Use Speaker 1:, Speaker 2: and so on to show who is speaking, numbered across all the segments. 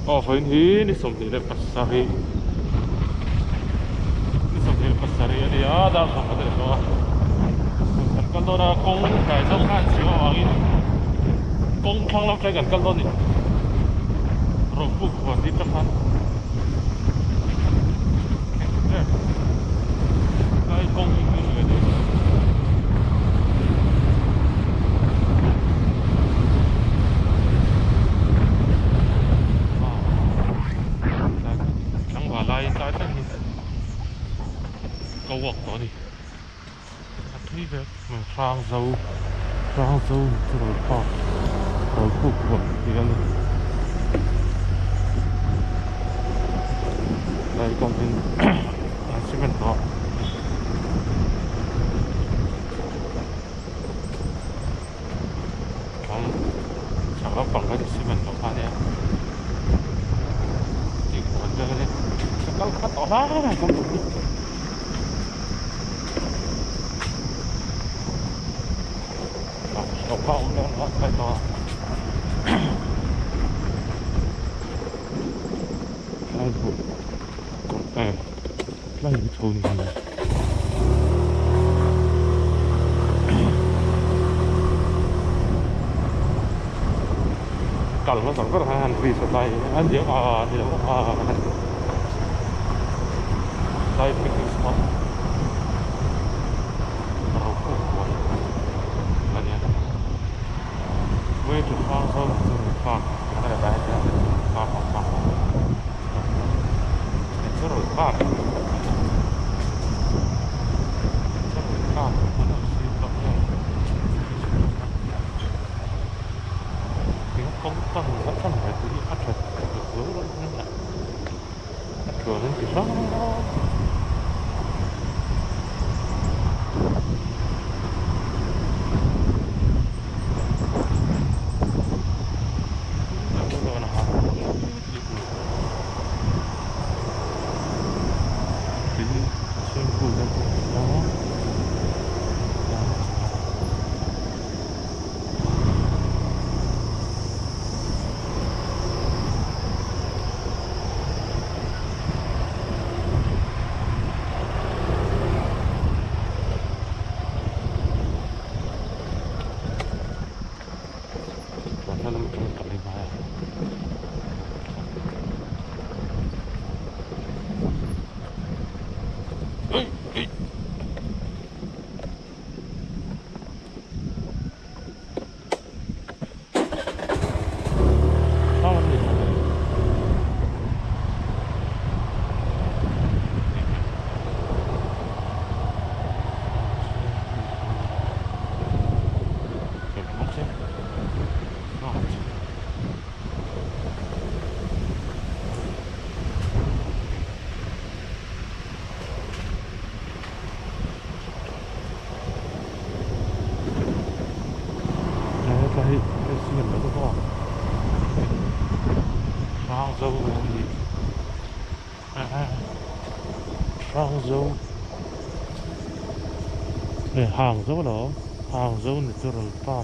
Speaker 1: فين نسمي له بساري نسمي له بساري يعني هذا صح هذا هو kan đó là công cái trong hạn chiếu ở cái công thăng lắm trái gần căn đó này rồi phục của đi trong hạn cái công như người đấy chẳng phải lại tại sao câu vật đó đi thấy việc mình sang dâu rồi có rồi phục của thì cái đây còn bên cement đó còn chẳng có bằng cái cement đó pha đấy thì còn cái này nó cắt tỏ ra không được không nó phải to hai vụ lại bị thâu này cần nó còn có hai hành vi sợi tay anh diễn thì nó có đây picnic spot way to farm zone to farm ada bahasa farm itu farm tiếng không cần rất thân phải tự nhiên phát triển được hướng vẫn như là cửa lên thì sao hàng dấu đó hàng dấu này tôi rồi pháp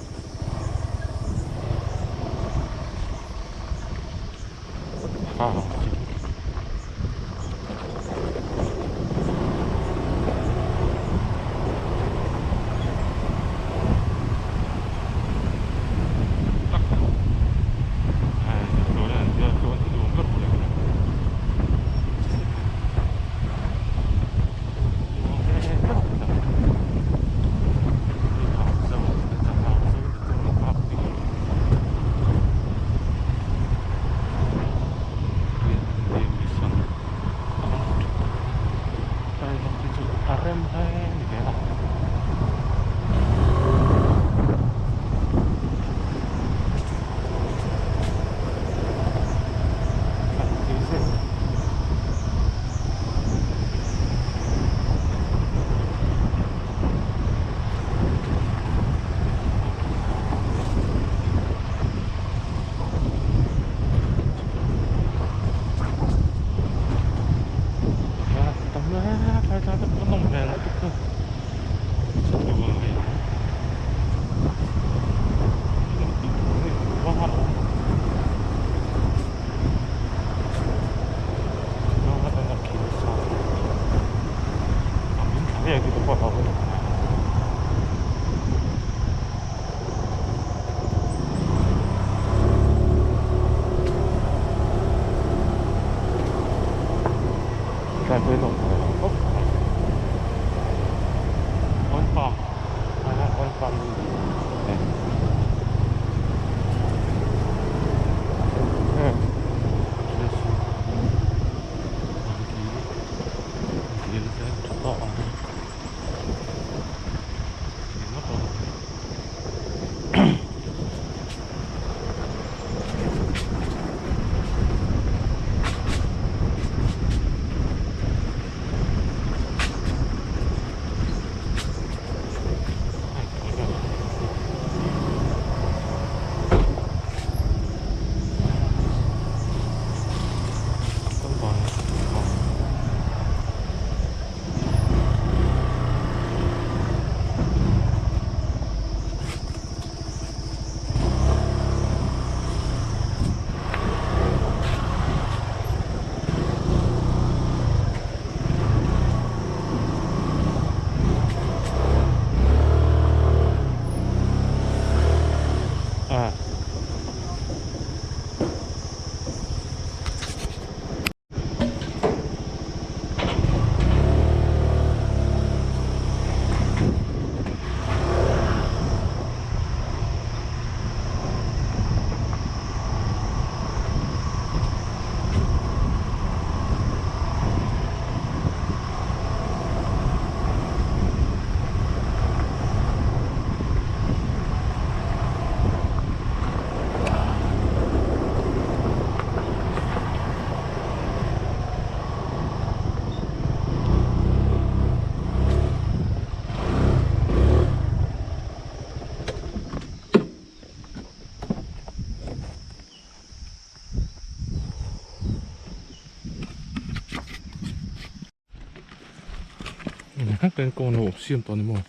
Speaker 1: เป็นโกนโหเชื่อมตอนนี้มั้ง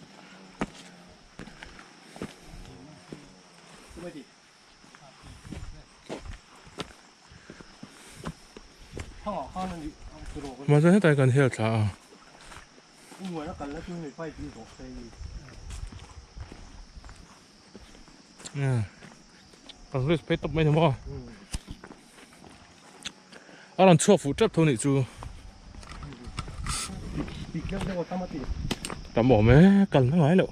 Speaker 1: มาจะให้ใจกันเที่ยวช้าตอนนี้ไปตบไม่ถึงมั้งเราชอบฟูจับตัวนี้จูแต่บอกไหมกันทั้งหลายเลย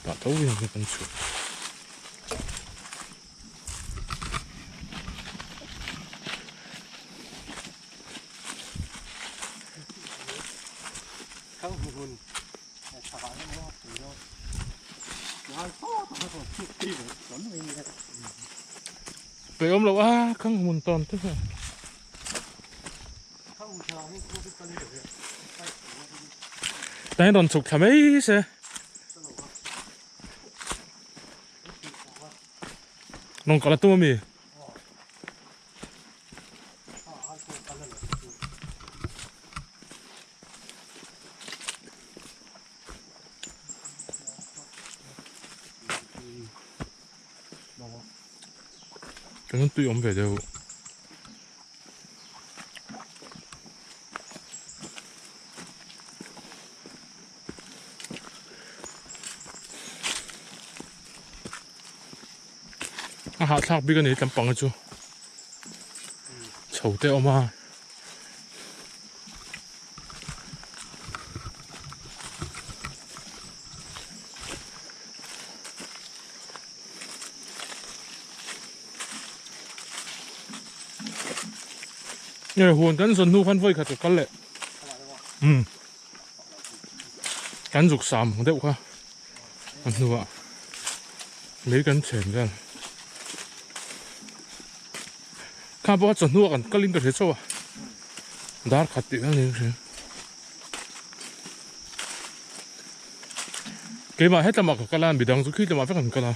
Speaker 1: แต่ตัวยังเป็นชุดไปอมแล้วว่าข้างหุ่นตอนที่แต่ตอนสุกทำไมเสียน้องกอล์ฟตัวมีก็ต้องตุยอมไปเดียวอาหารชาบิกันนี่จำปังกันจูเฉาเตะออกมาเนี่ยหัวกันส่วนนู้นพันไฟขัดกันเลยกันจุกสามของเด็กว่าอันนู้นอ่ะไม่กันเฉยกันข้าบอกว่าส่วนนู้นกันก็ลิงกันเฉยๆว่ะดาร์ขัดติดนั่นเองสิเกี่ยมาให้ตะมักกันล้านบิดังสุขีตะมักไปกันกันละ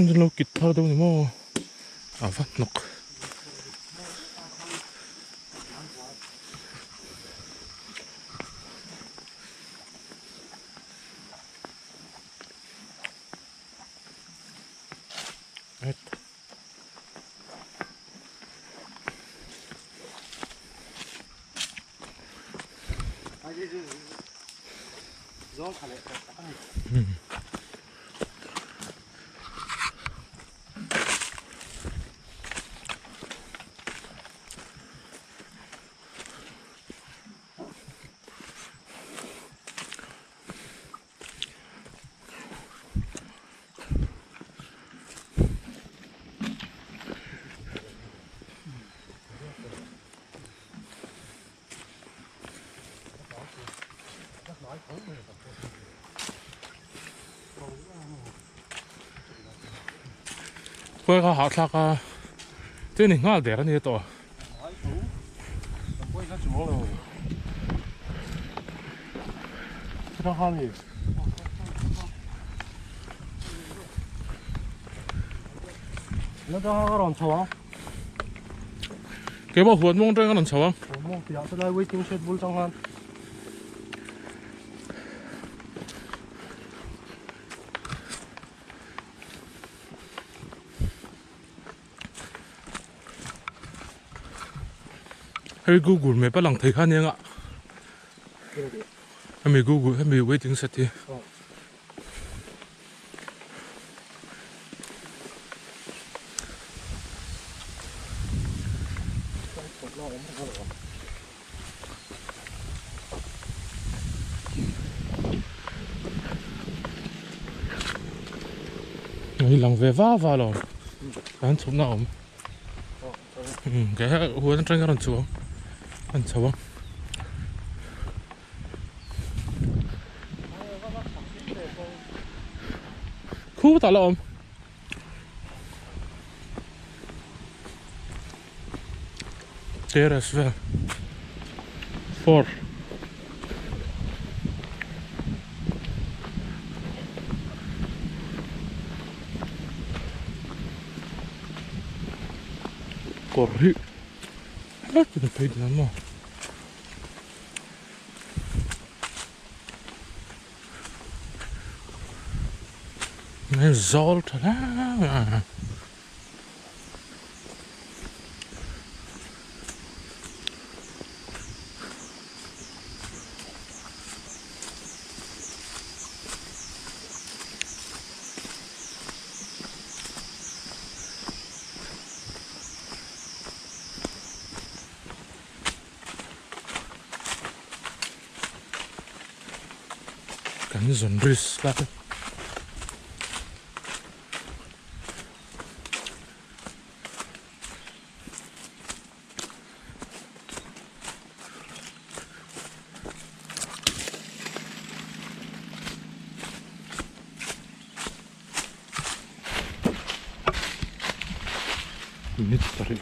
Speaker 1: นี่เรากิดเท่าตรงนี้มั้งฟัดนก hết quay có họ sạc thế này ngon đẹp như tổ
Speaker 2: Nó không gì. Nó có ròn chó.
Speaker 1: cái bao huấn mong trên cái chó
Speaker 2: Mong thì sẽ lại waiting shed bull trong han.
Speaker 1: hay Google mẹ bắt lòng thấy khá nhanh ạ hay mình Google hay mình waiting set đi người lòng về vá vào rồi anh chụp nào cái huấn trên cái chó anh chó khu tao là ông Terrace väl 4 corri hết cái phải làm mà này gió thật á cảnh dồn rít lắm ini tarik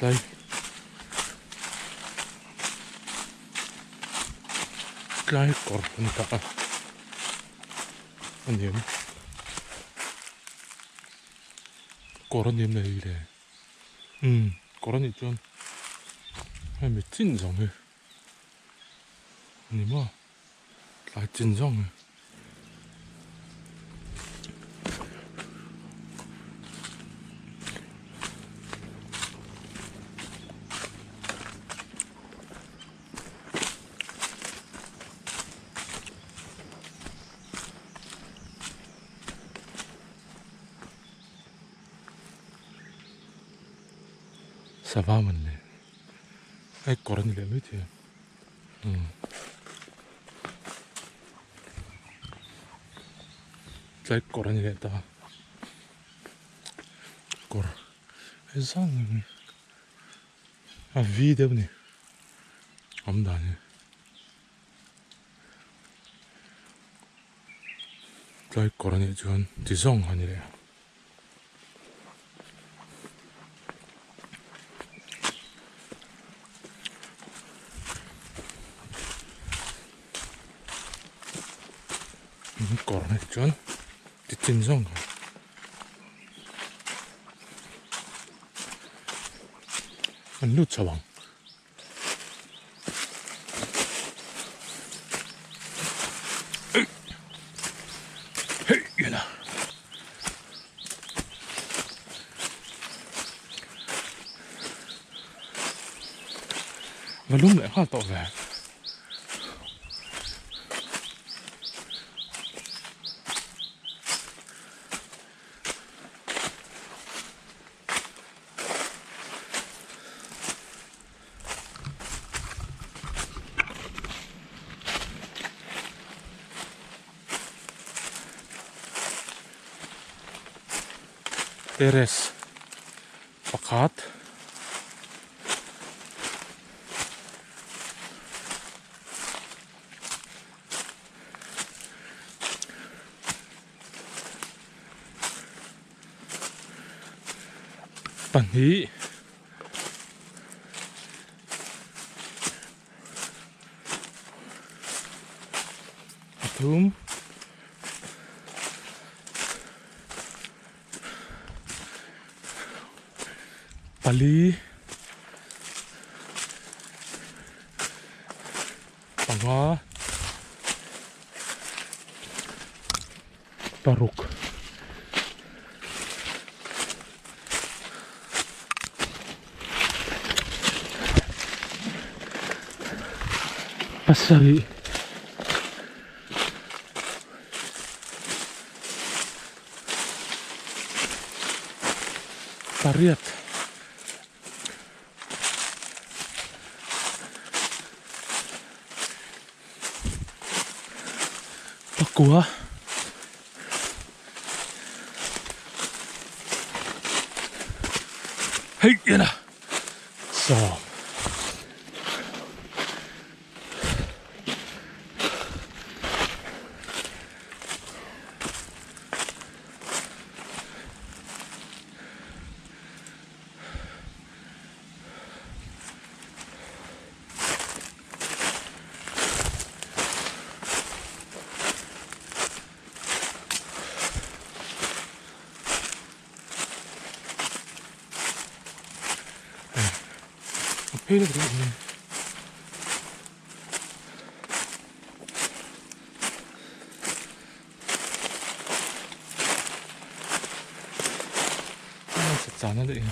Speaker 1: lagi lagi korban tak anh em 그런 님 내일에 그런 있죠 hay bị chín rồng rồi nhưng mà lại chín rồng rồi ça va mình này ai có những cái gì cái có những cái ta có cái sao à video này không đàn này cái có những chuyện thì giống như này 거라네 전 뒷진성 루차왕 헤이 얘나 volume lại hoa tổ về Teres pakat pahnih pathum pali panga paruk pasari pariat pakua hey yana so 회를 그리고 진짜 안 하네.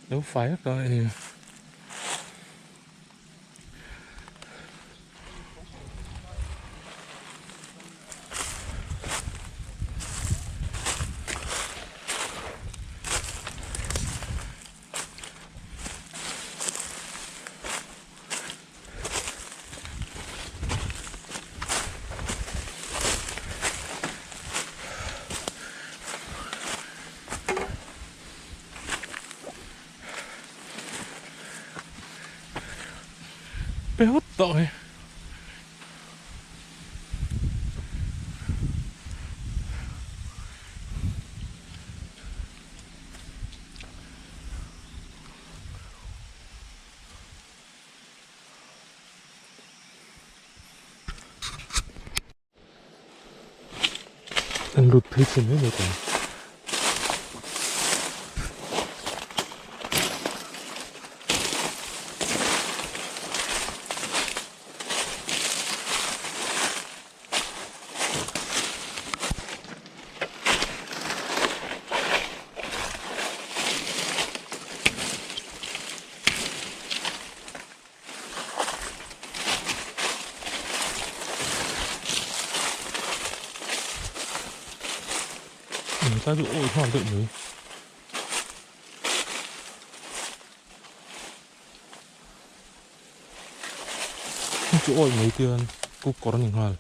Speaker 1: Đâu phải rồi béo tội anh lụt thấy trên đấy rồi còn ta dụ ôi hoàn tự mới chú ôi mấy tiền cục có những hal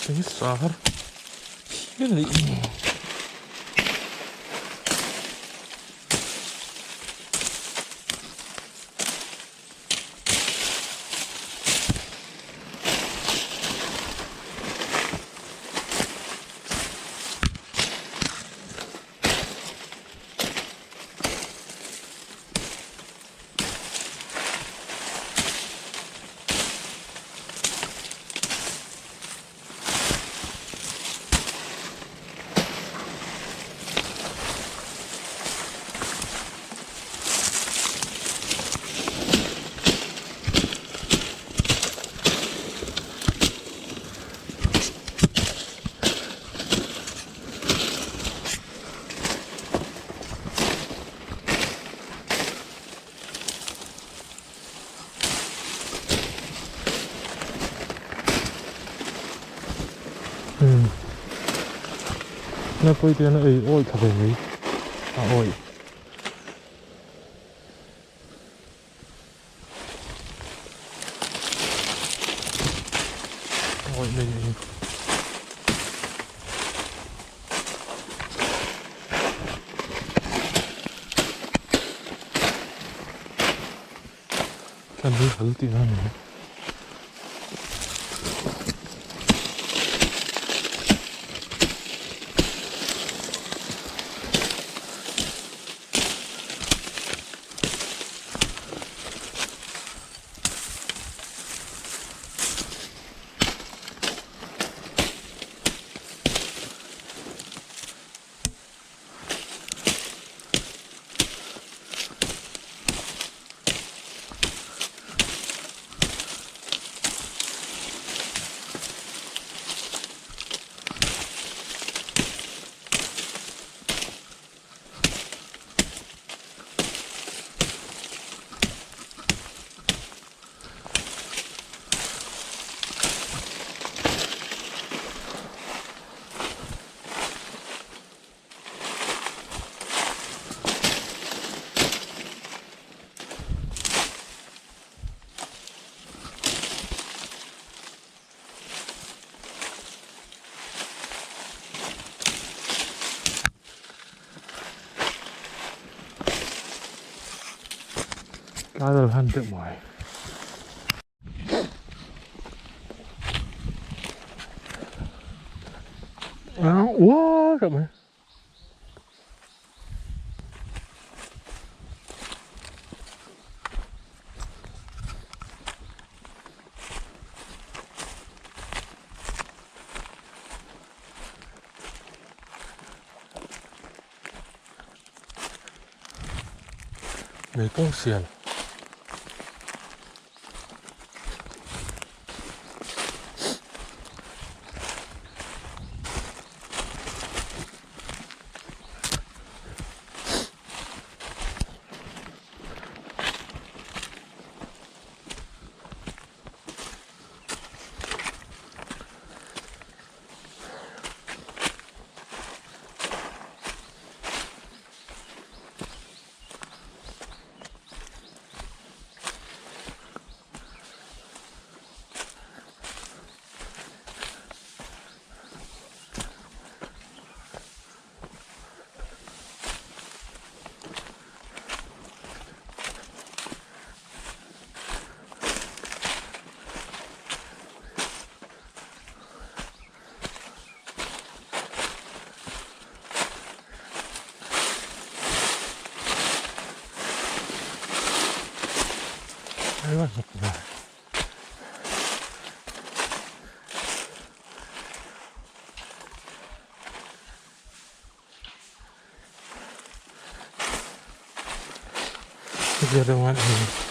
Speaker 1: Ini sahar. Ini. Nó quay tiền nó ôi thật về ấy ôi ôi đây kan đi thử tiền này 다들 한데 뭐해 와 잠깐만没贡献了 Dia dengan ini.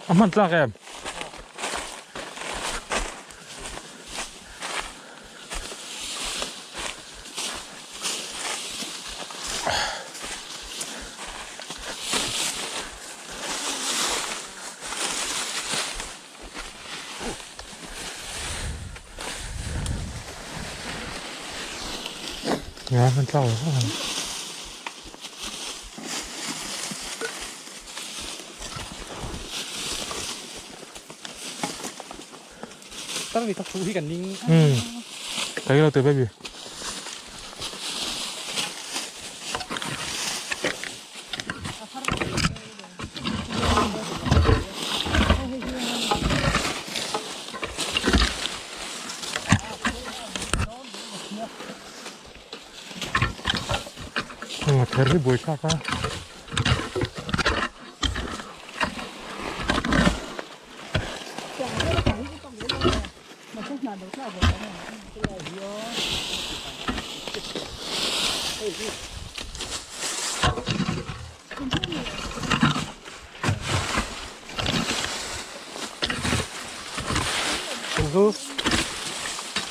Speaker 1: Aman lah em. Ya, mantap.
Speaker 2: Tapi tak suhi kan ning.
Speaker 1: Lagi lah tu baby. Terus boleh apa?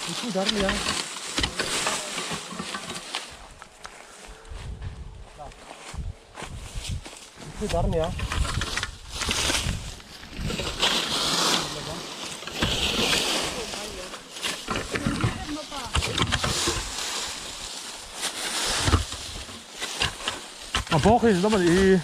Speaker 2: Itu dari ya. Itu dari ya.
Speaker 1: Bauch ist nochmal die.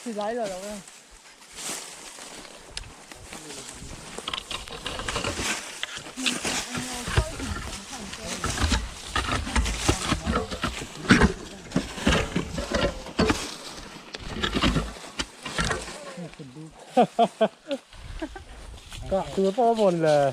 Speaker 3: Thì lấy rồi đâu em.
Speaker 2: Cả thứ bao bồn là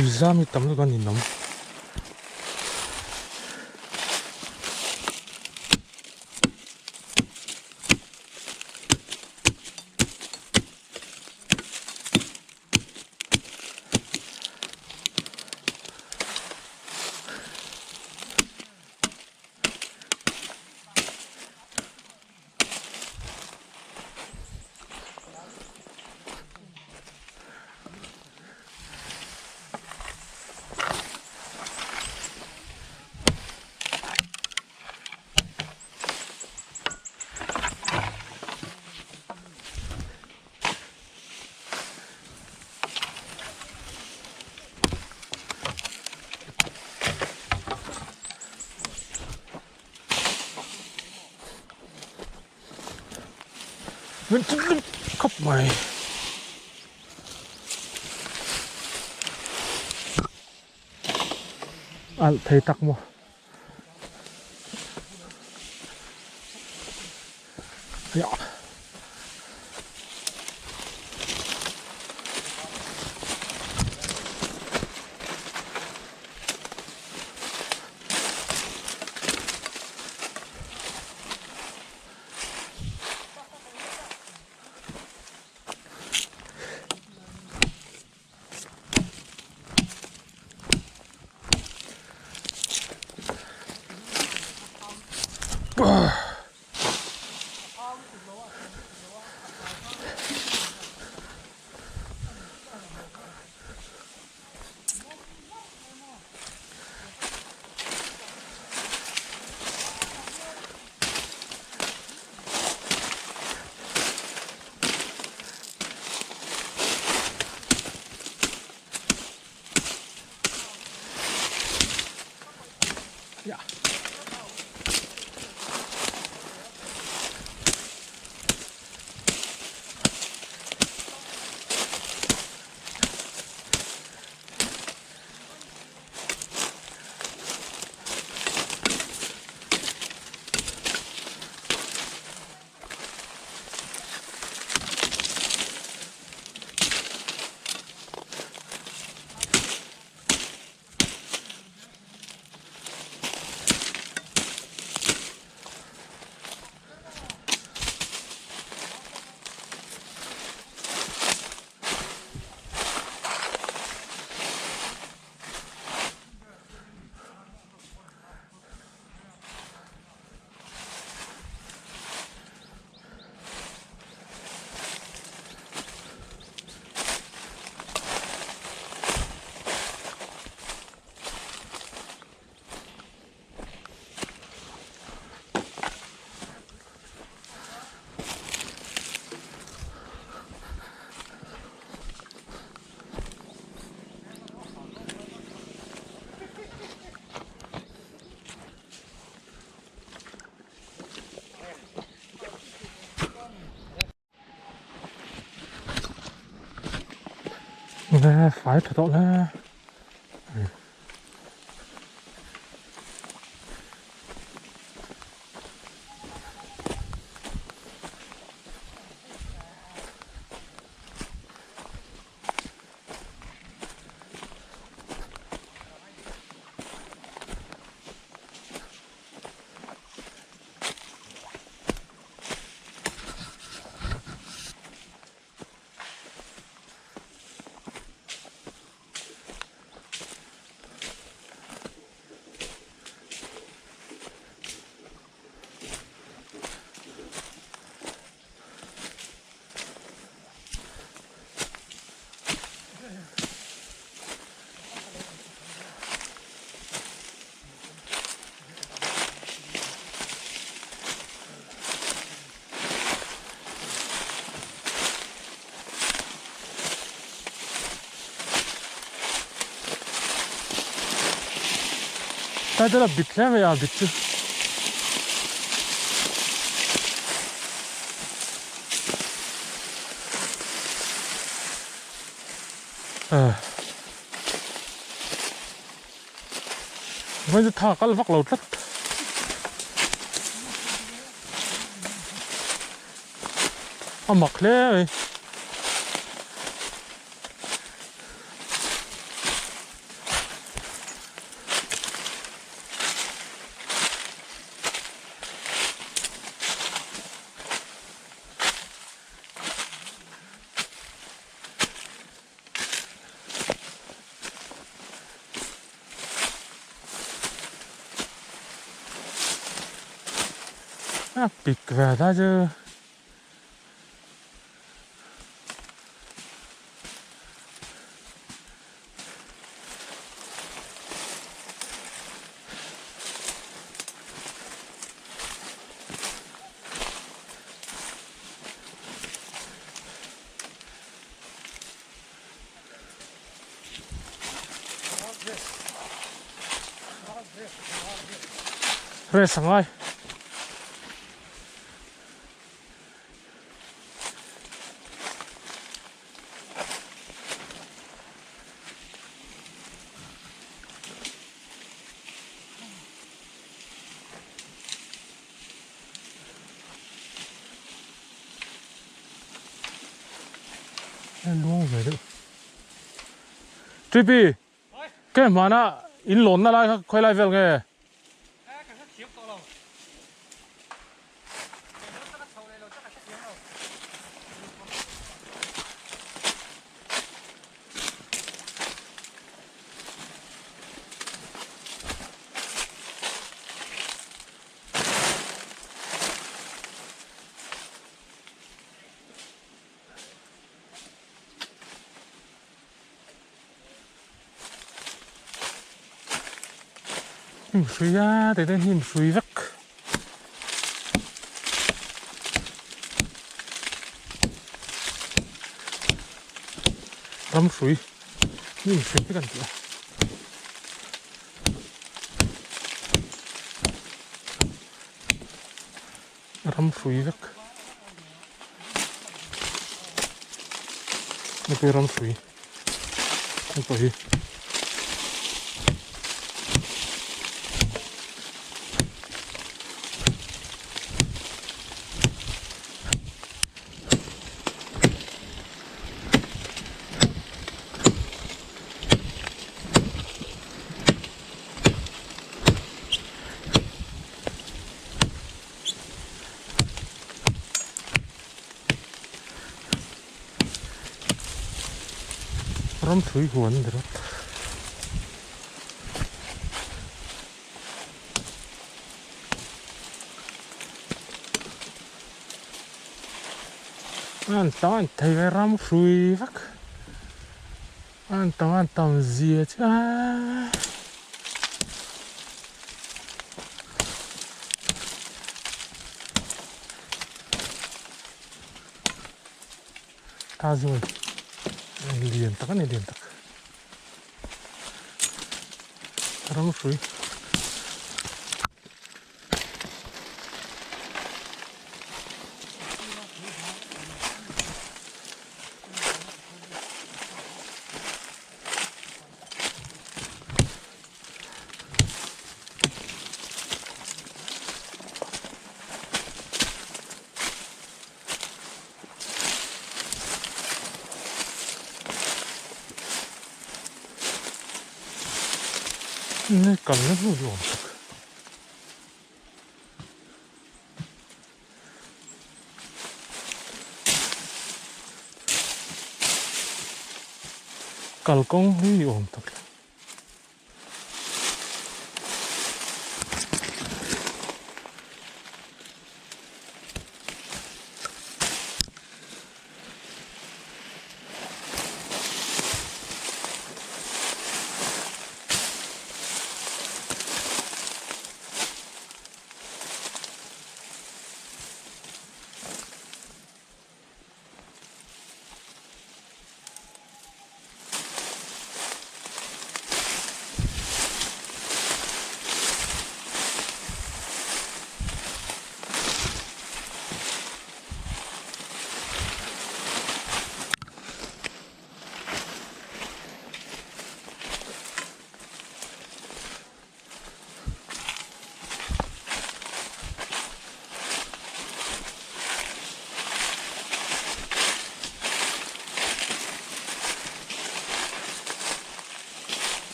Speaker 1: 불삼이 땀을 있나? 왼쪽 컵마이 아, thấy tắc mà dạ dạ nè phải thật nè 얘들아 밑에 야 밑에 bây giờ thả cái vác lầu rất mặc lẽ bịt về ra chứ 그래 상하이
Speaker 2: luôn về được
Speaker 1: Trippy cái mà nó in lộn nó lại quay lại về nghe hiểm suy á để đến hiểm suy vắc rắm suy hiểm suy cái gì rắm suy vắc cái rắm suy cái gì 럼 수위 구하는 대로 an thấy cái ram suy vắc an tầm gì chứ ta rồi liền tắc này liền tắc ram suy 네, 깜짝 놀랐어. 깔꽁 이 엄청.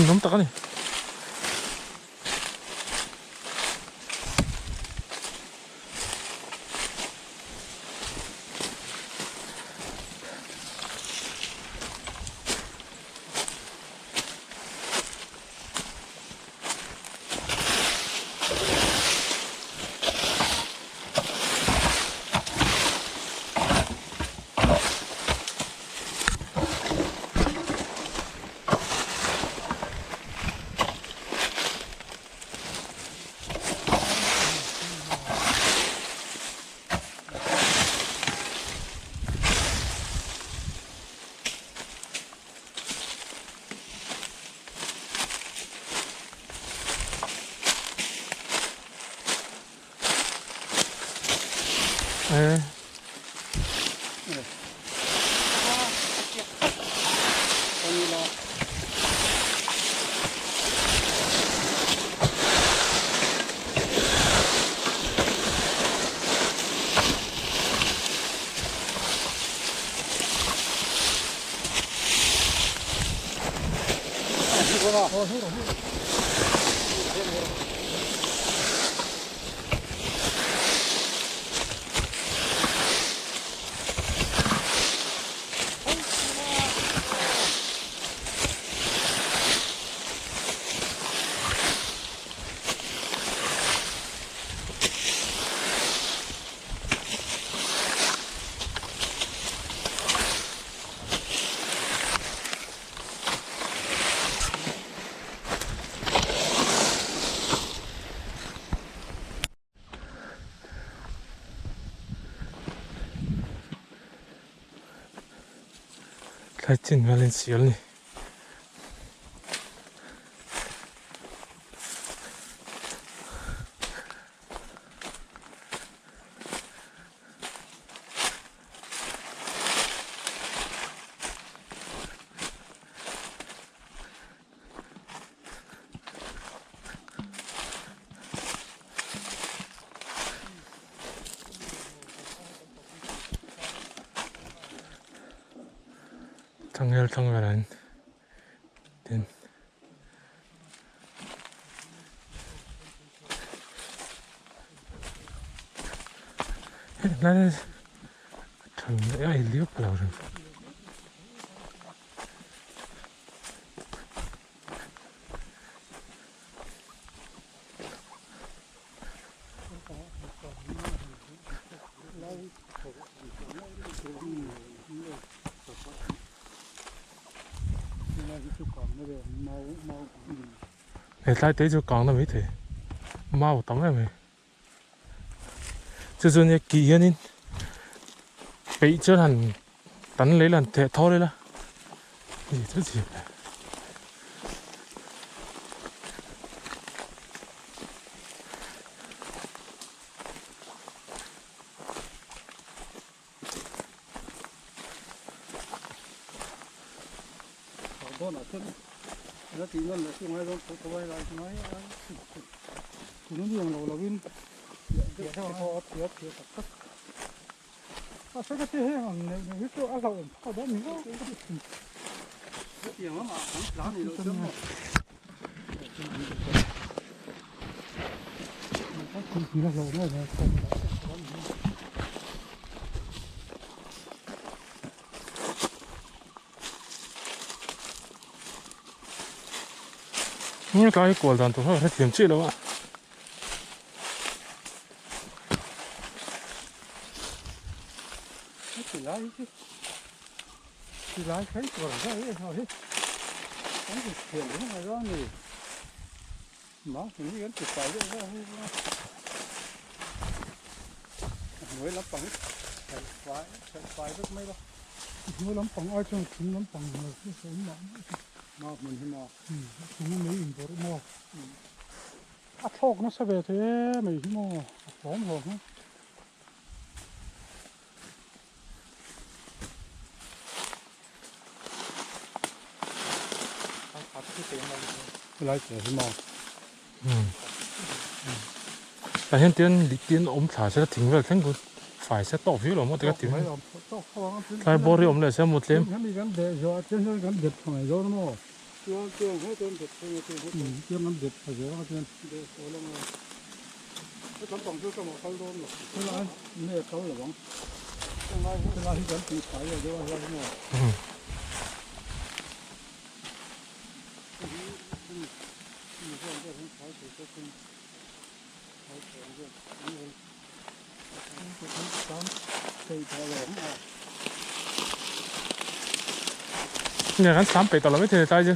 Speaker 1: 너무 따가네. Lại trên Valencia này. Thằng về này tiền này thằng ấy liếc vào rồi này tại tới chỗ còn là mấy thế mau tắm em mày chứ giờ này kỳ hơn bị chưa hẳn tắn lấy lần thẻ thô đấy là gì thế gì
Speaker 2: nó chỉ ngân là cái máy đó có vai lại máy thì nó nhiều là win thì theo họ tiếp tất sẽ cái thế hàng này biết chỗ ăn lẩu ở đó mình có tiền lắm mà lá này nó sớm mà không chỉ là lẩu này
Speaker 1: như cái quả đàn tôi hơi tiềm chi đâu ạ
Speaker 2: chỉ lái thấy rồi ra ấy thôi cái gì tiền nó là do gì mà thì cái chỉ phải ra mới lắm bằng phải rất mấy đâu mới lắm bằng ai trong chúng lắm bằng là cái số mà mình thì mà chúng mấy hình của nó thóc nó sẽ về thế mình thì mà phóng rồi nữa lại để mà
Speaker 1: tại hiện tiền ôm thả sẽ thỉnh về thành phải sẽ tổ phiếu rồi một cái tiền lại bỏ đi ôm lại sẽ một đêm
Speaker 2: cái gắn để rồi trên gắn đẹp phải rồi nó chưa hết trên đẹp chưa gắn đẹp phải rồi trên để rồi là cái tấm bằng chưa có một khâu luôn rồi cái là nè khâu là bóng cái là gắn thì phải rồi rồi mà
Speaker 1: nhà gắn sắm phải tao là mấy thế tay chứ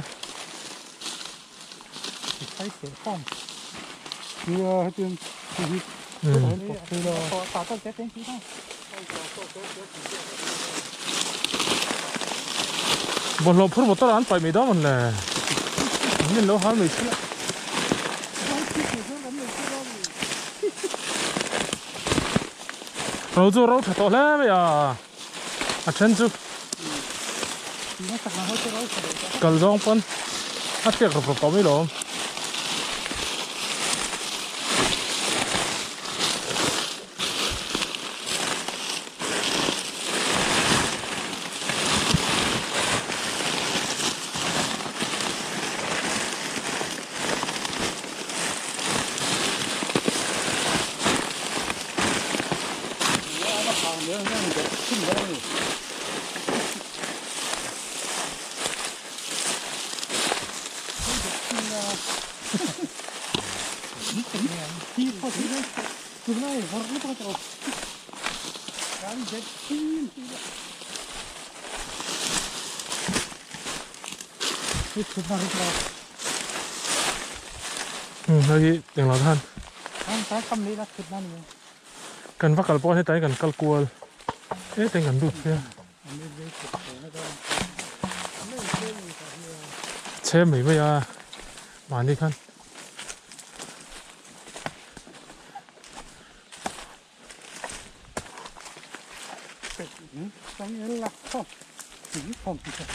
Speaker 2: thấy sẽ không như trên thì là tạo cái tiếng chứ không
Speaker 1: một lộp phun một tao ăn phải mấy đó mình là nên lâu hơn mấy chứ rồi做肉太多了没呀？chân chú cần rong phân hát tiệc được có mấy đồ
Speaker 2: ยอะนั่นจะขึ้นได้ที่พอที่ได้คือได้พอรู้ตัวจะการเด็ดที่ที่สุดท้ายเรา
Speaker 1: lagi yang lautan
Speaker 2: อันใช้คำนี้ละสุดนั่นเอง
Speaker 1: kan vakal po ni tayo kan kalkual tengan dut ya
Speaker 2: อันนี้เลยสุดเลยนะจ๊ะไม่เชื่อเลยค่ะ
Speaker 1: che mai ba ya mani kan
Speaker 2: ต้องเอ็นลักข้อสีผมจะ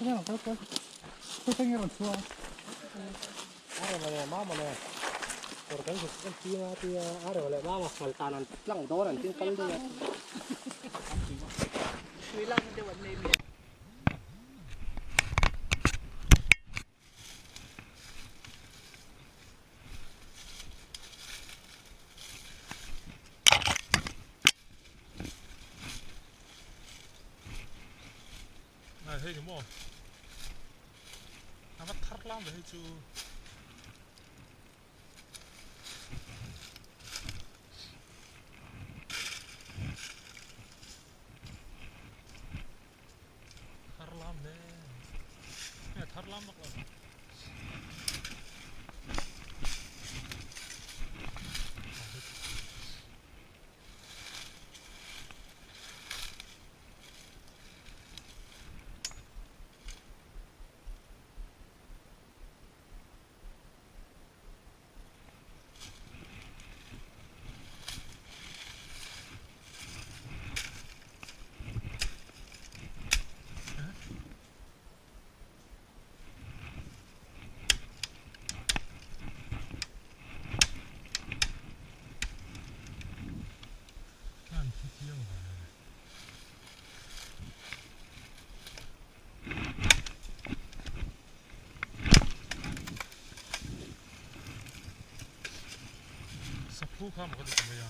Speaker 2: เนี่ยก็ต้องเงี้ยมันชัวร์
Speaker 3: Ada mama ne. Porque es tía ada vale mama faltanan lang doran tin kan dia. Wilang de wan ne mi.
Speaker 1: nah hey ni mo apa thar lam hey chu thar lam ne thar lam mak la kan tiang ba sapu kam ko de ya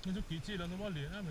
Speaker 1: 你就几季了，那么连啊没？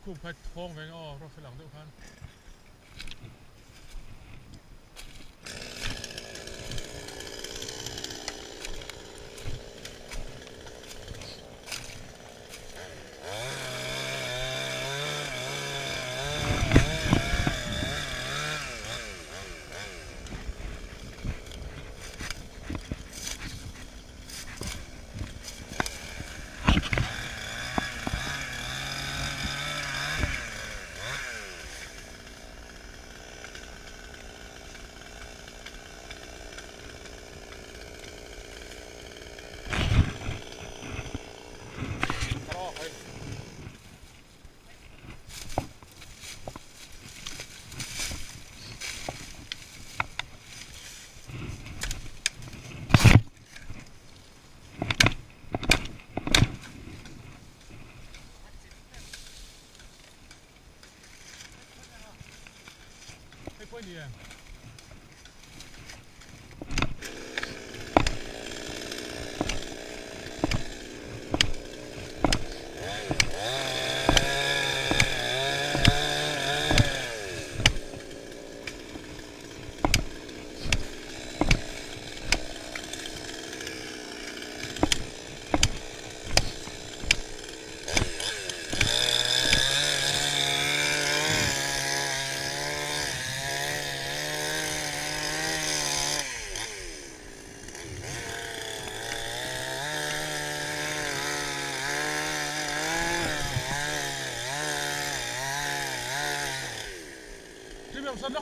Speaker 1: กูไปท้องไปก็รถไฟหลังทุกคัน Yeah. 없었나?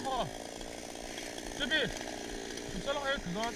Speaker 1: 저기 급살랑해 그거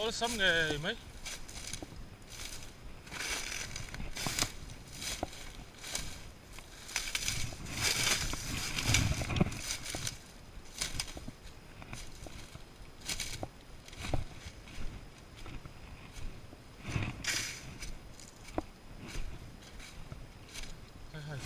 Speaker 1: có sắm nghề mấy hay hay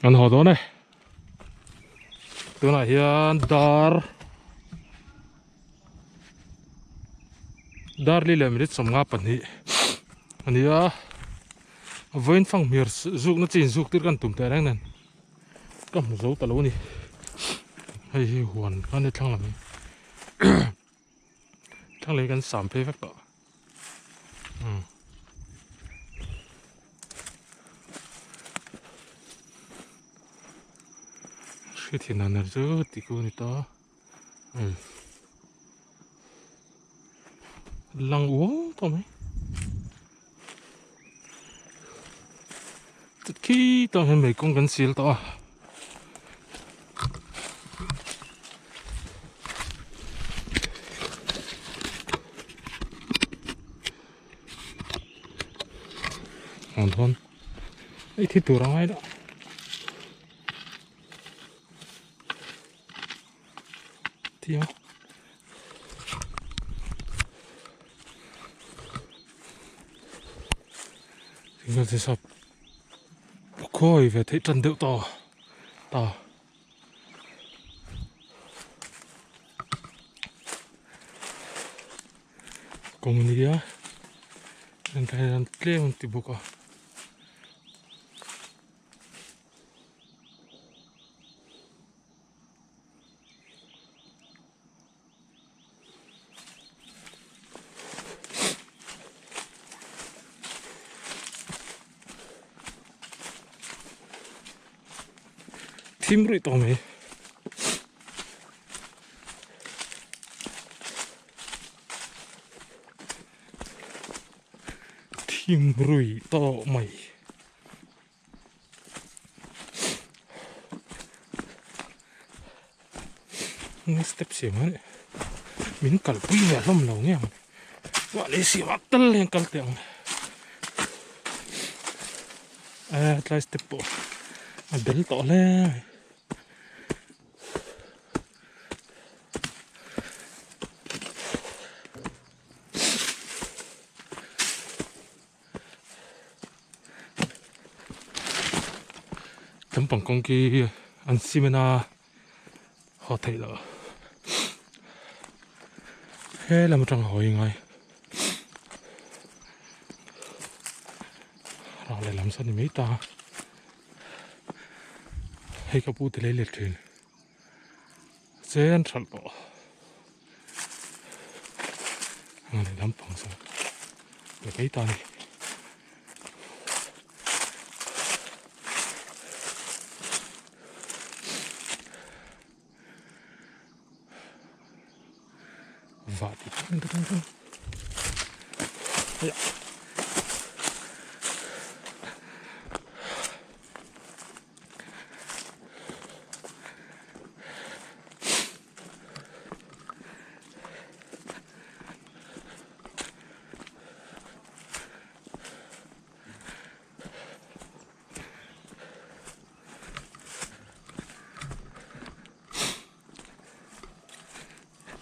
Speaker 1: Ăn hồ đó này. Từ này hiện dar li lem rit som nga pan hi. Ania voin phang mir zuk na chin zuk tir kan tum te rang nan. Kam zo ta lo ni. Hay hi huan kan ni thlang lam. Thlang le kan sam pe vek to. Cái thiên nan rồi tí cô này to. Lăng uống to mấy. Tất khi to hơn mấy con gắn xíu to. Hòn thôn. Ấy thì tụi nó ấy đó. Thì người thì sập khôi về thấy trần điệu to to cùng đi á nên cái ăn lên thì buộc à 팀으로 있다 오메 팀으로 있다 오메 nghe step xỉu mà mình cẩn quy về lắm lâu nghe gọi lấy xỉu bắt tân lên cẩn tiếng try step bộ bel to lên tấm bằng con kia ăn xiên na họ thấy là thế là một tràng hỏi ngay rồi lại làm sao thì mấy ta hay cả bút thì lấy liệt thuyền dễ ăn sẵn bỏ ngay để làm bằng sao để mấy ta này và thì không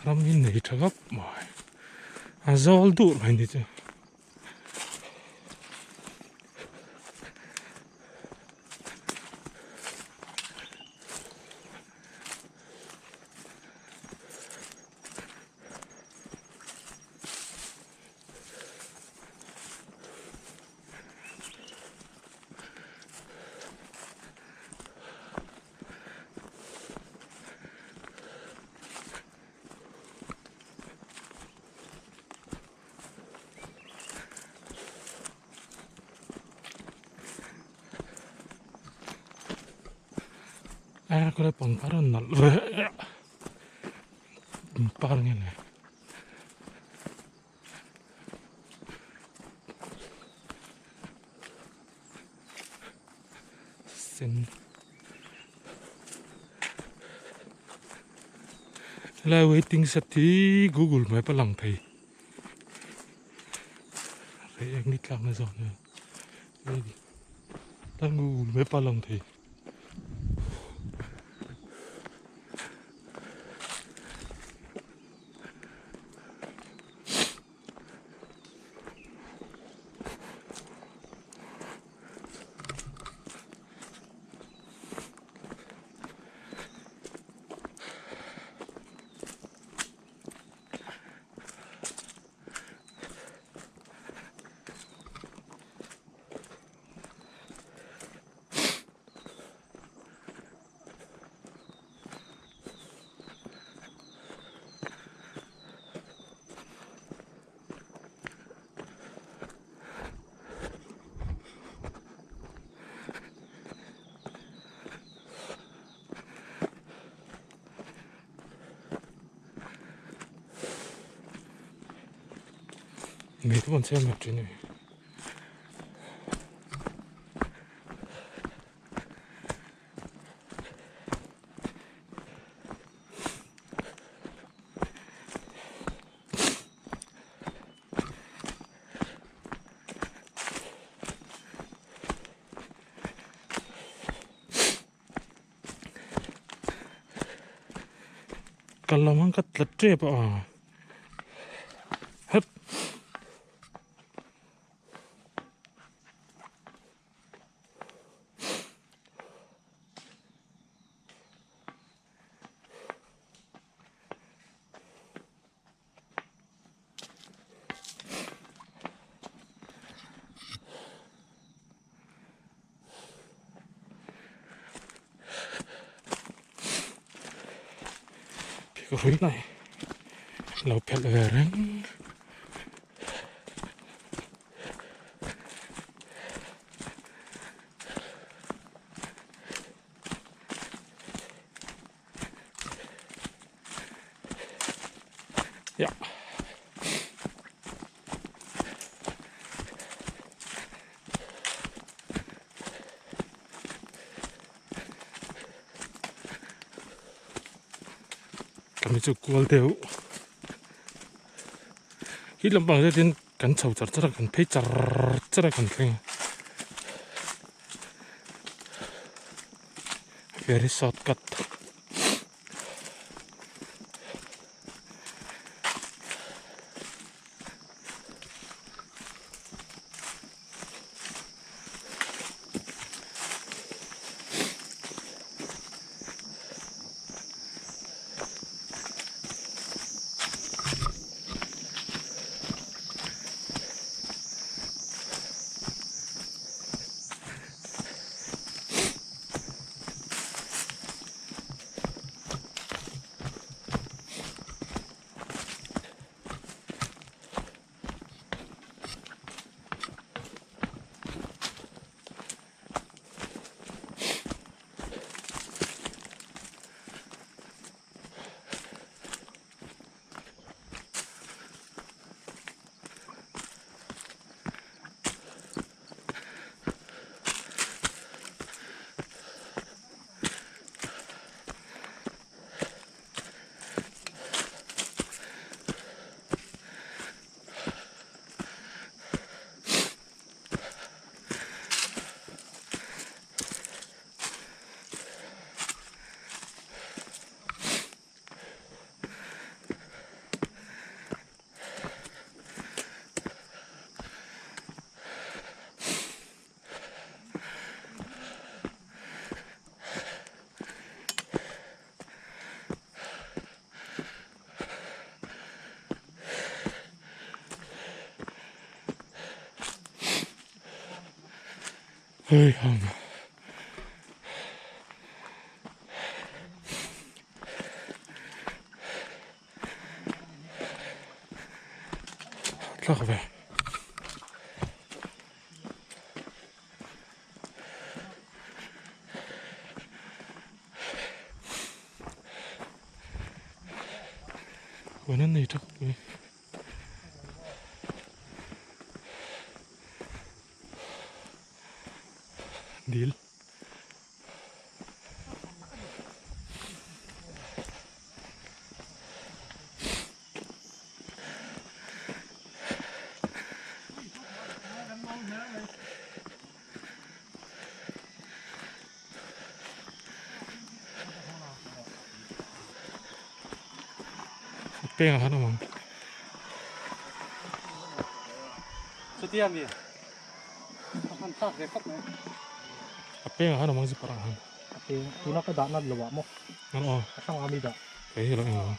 Speaker 1: làm như này thật gấp mà dol đủ mày đi chứ 그래 빵가른 날 왜? 빠르네. sen là waiting set thì Google mới bắt lòng thầy thấy anh đi làm nó rồi đây đang Google mới bắt lòng thầy 두 번째 몇 주네. Kalau mangkat ledre pak. Hep. Pikirin lah. Laupet lereng. Ya. Kami cukup deu. Khi làm bằng ra đến cắn sầu chặt chặt cắn phê chặt chặt cắn phê. Very shortcut. Hei, hang. Lag về. Wannan ne ta kuma. Deal. Pengen hana mang.
Speaker 3: Setiap dia. Akan tak rekod ni.
Speaker 1: Pengen hana mang si parang.
Speaker 3: Tapi ina ka danad lawa mo.
Speaker 1: Ano?
Speaker 3: Asang ami da.
Speaker 1: Kayak lang yun.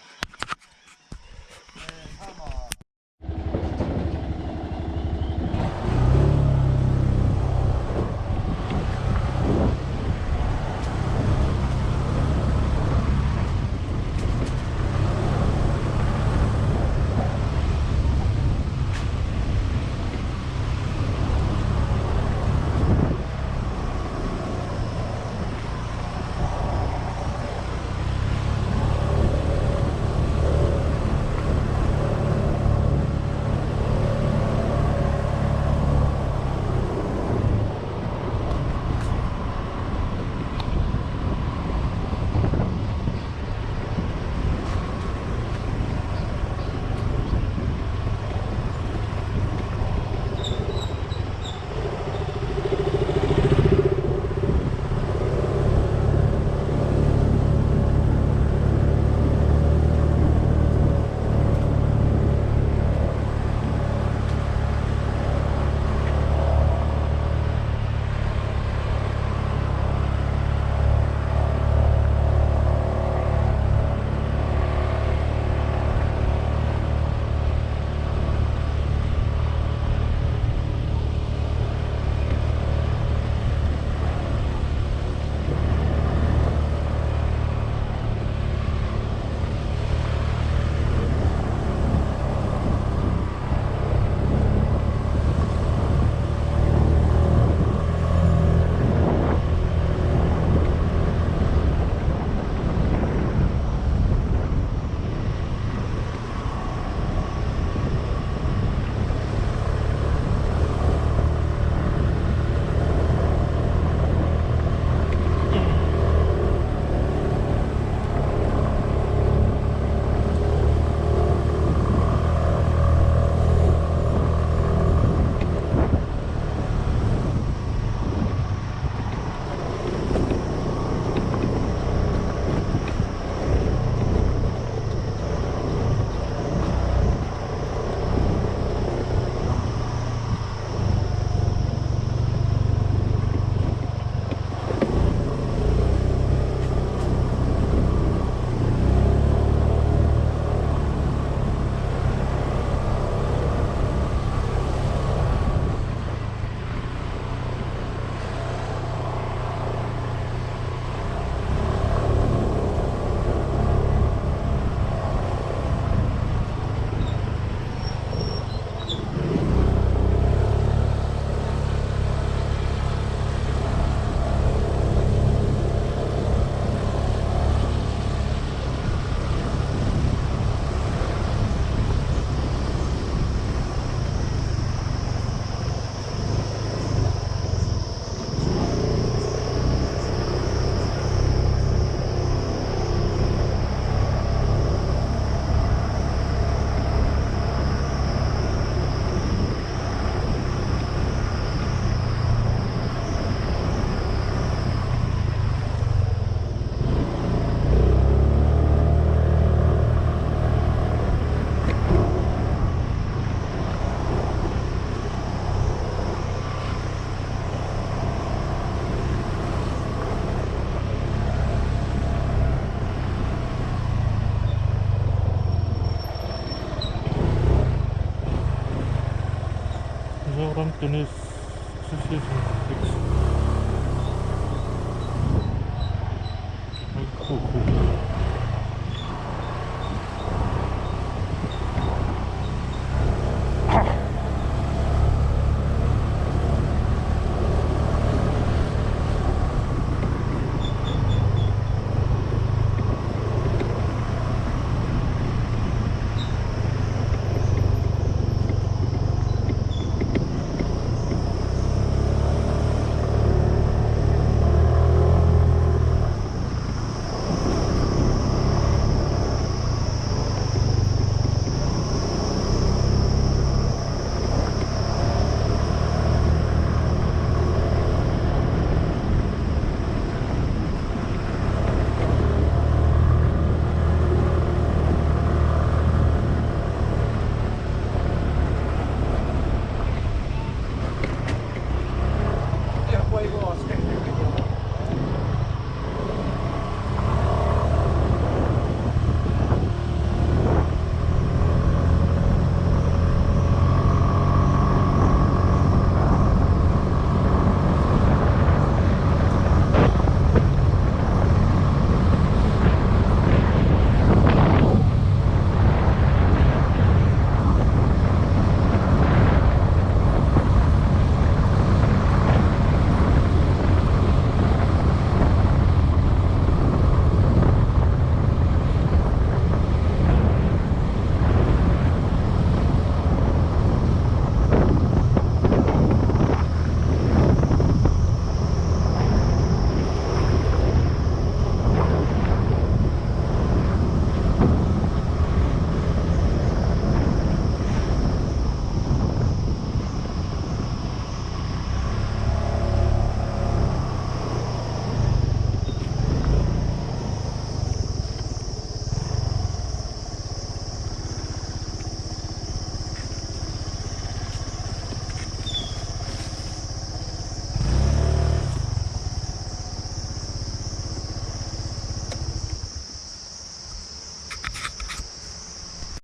Speaker 1: Finish.